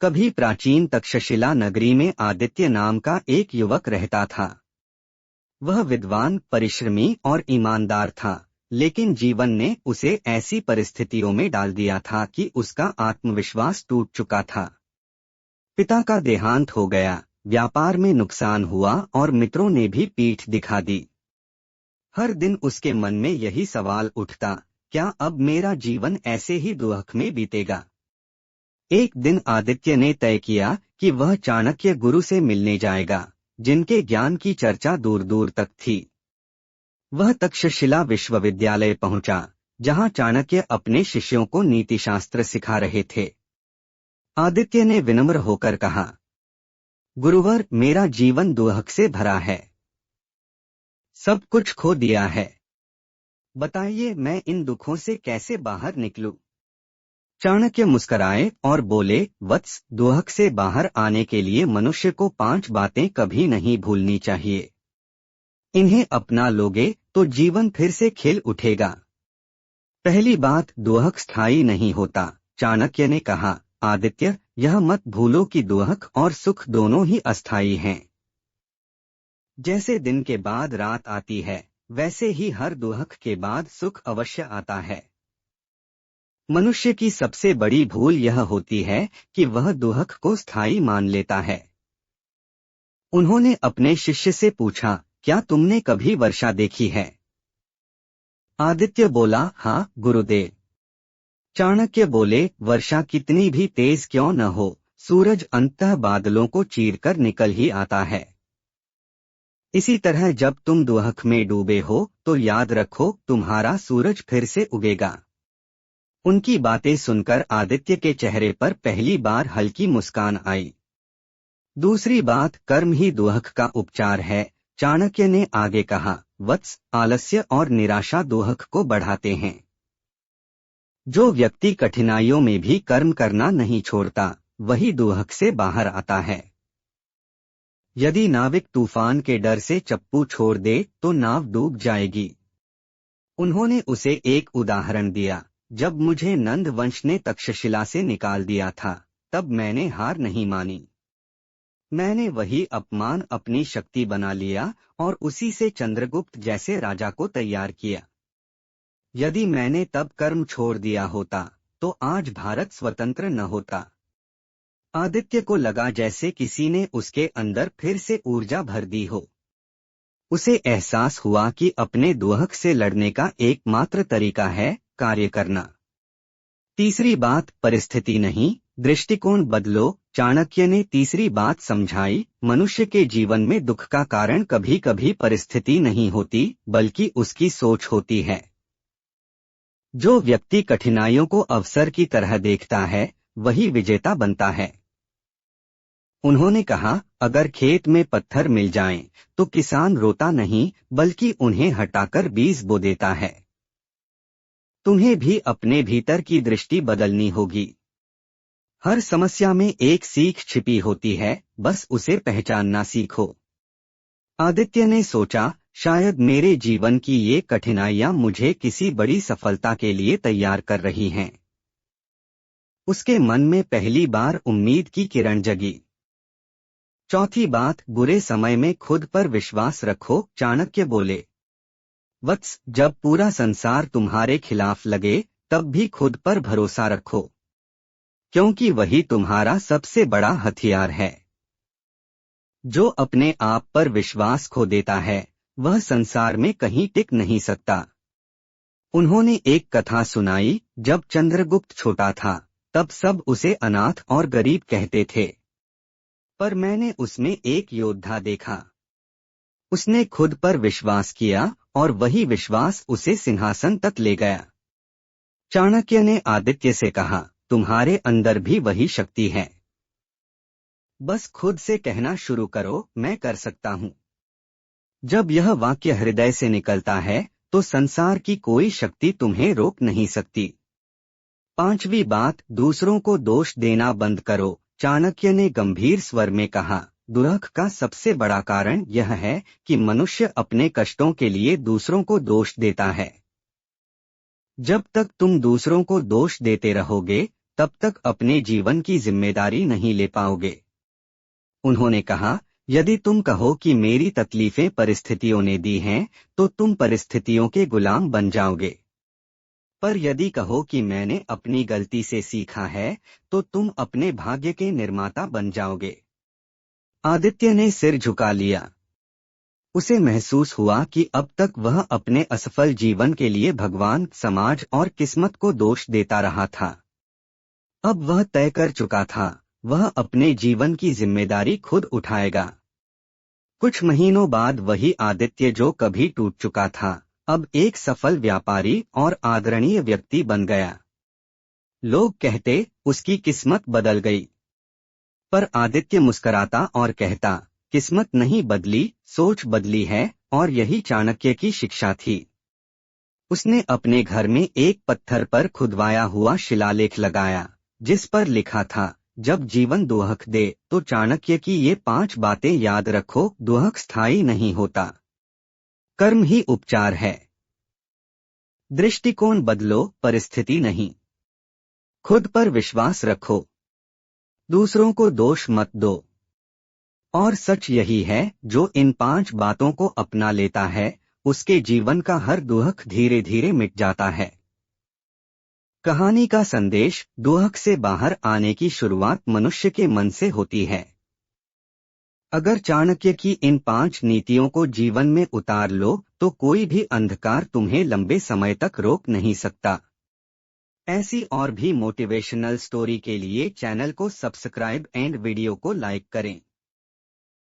कभी प्राचीन तक्षशिला नगरी में आदित्य नाम का एक युवक रहता था। वह विद्वान, परिश्रमी और ईमानदार था, लेकिन जीवन ने उसे ऐसी परिस्थितियों में डाल दिया था कि उसका आत्मविश्वास टूट चुका था। पिता का देहांत हो गया, व्यापार में नुकसान हुआ और मित्रों ने भी पीठ दिखा दी। हर दिन उसके मन में यही सवाल उठता, क्या अब मेरा जीवन ऐसे ही दुख में बीतेगा? एक दिन आदित्य ने तय किया कि वह चाणक्य गुरु से मिलने जाएगा, जिनके ज्ञान की चर्चा दूर दूर तक थी। वह तक्षशिला विश्वविद्यालय पहुंचा, जहां चाणक्य अपने शिष्यों को नीतिशास्त्र सिखा रहे थे। आदित्य ने विनम्र होकर कहा, गुरुवर, मेरा जीवन दुख से भरा है। सब कुछ खो दिया है। बताइए, मैं इन दुखों से कैसे बाहर निकलूं? चाणक्य मुस्कराए और बोले, वत्स, दुख से बाहर आने के लिए मनुष्य को 5 बातें कभी नहीं भूलनी चाहिए। इन्हें अपना लोगे तो जीवन फिर से खिल उठेगा। पहली बात, दुख स्थायी नहीं होता। चाणक्य ने कहा, आदित्य, यह मत भूलो कि दुख और सुख दोनों ही अस्थायी हैं। जैसे दिन के बाद रात आती है, वैसे ही हर दुख के बाद सुख अवश्य आता है। मनुष्य की सबसे बड़ी भूल यह होती है कि वह दुख को स्थायी मान लेता है। उन्होंने अपने शिष्य से पूछा, क्या तुमने कभी वर्षा देखी है? आदित्य बोला, हाँ गुरुदेव। चाणक्य बोले, वर्षा कितनी भी तेज क्यों न हो, सूरज अंततः बादलों को चीरकर निकल ही आता है। इसी तरह जब तुम दुख में डूबे हो तो याद रखो, तुम्हारा सूरज फिर से उगेगा। उनकी बातें सुनकर आदित्य के चेहरे पर पहली बार हल्की मुस्कान आई। दूसरी बात, कर्म ही दुख का उपचार है। चाणक्य ने आगे कहा, वत्स, आलस्य और निराशा दुख को बढ़ाते हैं। जो व्यक्ति कठिनाइयों में भी कर्म करना नहीं छोड़ता, वही दुख से बाहर आता है। यदि नाविक तूफान के डर से चप्पू छोड़ दे तो नाव डूब जाएगी। उन्होंने उसे एक उदाहरण दिया, जब मुझे नंद वंश ने तक्षशिला से निकाल दिया था, तब मैंने हार नहीं मानी। मैंने वही अपमान अपनी शक्ति बना लिया और उसी से चंद्रगुप्त जैसे राजा को तैयार किया। यदि मैंने तब कर्म छोड़ दिया होता, तो आज भारत स्वतंत्र न होता। आदित्य को लगा जैसे किसी ने उसके अंदर फिर से ऊर्जा भर दी हो। उसे एहसास हुआ कि अपने दुख से लड़ने का एकमात्र तरीका है कार्य करना। तीसरी बात, परिस्थिति नहीं, दृष्टिकोण बदलो। चाणक्य ने तीसरी बात समझाई, मनुष्य के जीवन में दुख का कारण कभी कभी परिस्थिति नहीं होती, बल्कि उसकी सोच होती है। जो व्यक्ति कठिनाइयों को अवसर की तरह देखता है, वही विजेता बनता है। उन्होंने कहा, अगर खेत में पत्थर मिल जाएं, तो किसान रोता नहीं, बल्कि उन्हें हटाकर बीज बो देता है। तुम्हें भी अपने भीतर की दृष्टि बदलनी होगी। हर समस्या में एक सीख छिपी होती है, बस उसे पहचानना सीखो। आदित्य ने सोचा, शायद मेरे जीवन की ये कठिनाइयां मुझे किसी बड़ी सफलता के लिए तैयार कर रही हैं। उसके मन में पहली बार उम्मीद की किरण जगी। चौथी बात, बुरे समय में खुद पर विश्वास रखो। चाणक्य बोले, वत्स, जब पूरा संसार तुम्हारे खिलाफ लगे, तब भी खुद पर भरोसा रखो, क्योंकि वही तुम्हारा सबसे बड़ा हथियार है। जो अपने आप पर विश्वास खो देता है, वह संसार में कहीं टिक नहीं सकता। उन्होंने एक कथा सुनाई, जब चंद्रगुप्त छोटा था, तब सब उसे अनाथ और गरीब कहते थे, पर मैंने उसमें एक योद्धा देखा। उसने खुद पर विश्वास किया और वही विश्वास उसे सिंहासन तक ले गया। चाणक्य ने आदित्य से कहा, तुम्हारे अंदर भी वही शक्ति है। बस खुद से कहना शुरू करो, मैं कर सकता हूँ। जब यह वाक्य हृदय से निकलता है, तो संसार की कोई शक्ति तुम्हें रोक नहीं सकती। पांचवी बात, दूसरों को दोष देना बंद करो। चाणक्य ने गंभीर स्वर में कहा, दुख का सबसे बड़ा कारण यह है कि मनुष्य अपने कष्टों के लिए दूसरों को दोष देता है। जब तक तुम दूसरों को दोष देते रहोगे, तब तक अपने जीवन की जिम्मेदारी नहीं ले पाओगे। उन्होंने कहा, यदि तुम कहो कि मेरी तकलीफें परिस्थितियों ने दी हैं, तो तुम परिस्थितियों के गुलाम बन जाओगे। पर यदि कहो कि मैंने अपनी गलती से सीखा है, तो तुम अपने भाग्य के निर्माता बन जाओगे। आदित्य ने सिर झुका लिया। उसे महसूस हुआ कि अब तक वह अपने असफल जीवन के लिए भगवान, समाज और किस्मत को दोष देता रहा था। अब वह तय कर चुका था, वह अपने जीवन की जिम्मेदारी खुद उठाएगा। कुछ महीनों बाद वही आदित्य जो कभी टूट चुका था, अब एक सफल व्यापारी और आदरणीय व्यक्ति बन गया। लोग कहते, उसकी किस्मत बदल गई। पर आदित्य मुस्कराता और कहता, किस्मत नहीं बदली, सोच बदली है, और यही चाणक्य की शिक्षा थी। उसने अपने घर में एक पत्थर पर खुदवाया हुआ शिलालेख लगाया, जिस पर लिखा था, जब जीवन दुहक दे तो चाणक्य की ये 5 बातें याद रखो, दुहक स्थायी नहीं होता, कर्म ही उपचार है। दृष्टिकोण बदलो, परिस्थिति नहीं। खुद पर विश्वास रखो, दूसरों को दोष मत दो। और सच यही है, जो इन 5 बातों को अपना लेता है, उसके जीवन का हर दुहक धीरे धीरे मिट जाता है। कहानी का संदेश, दुहक से बाहर आने की शुरुआत मनुष्य के मन से होती है। अगर चाणक्य की इन 5 नीतियों को जीवन में उतार लो, तो कोई भी अंधकार तुम्हें लंबे समय तक रोक नहीं सकता। ऐसी और भी मोटिवेशनल स्टोरी के लिए चैनल को सब्सक्राइब एंड वीडियो को लाइक करें।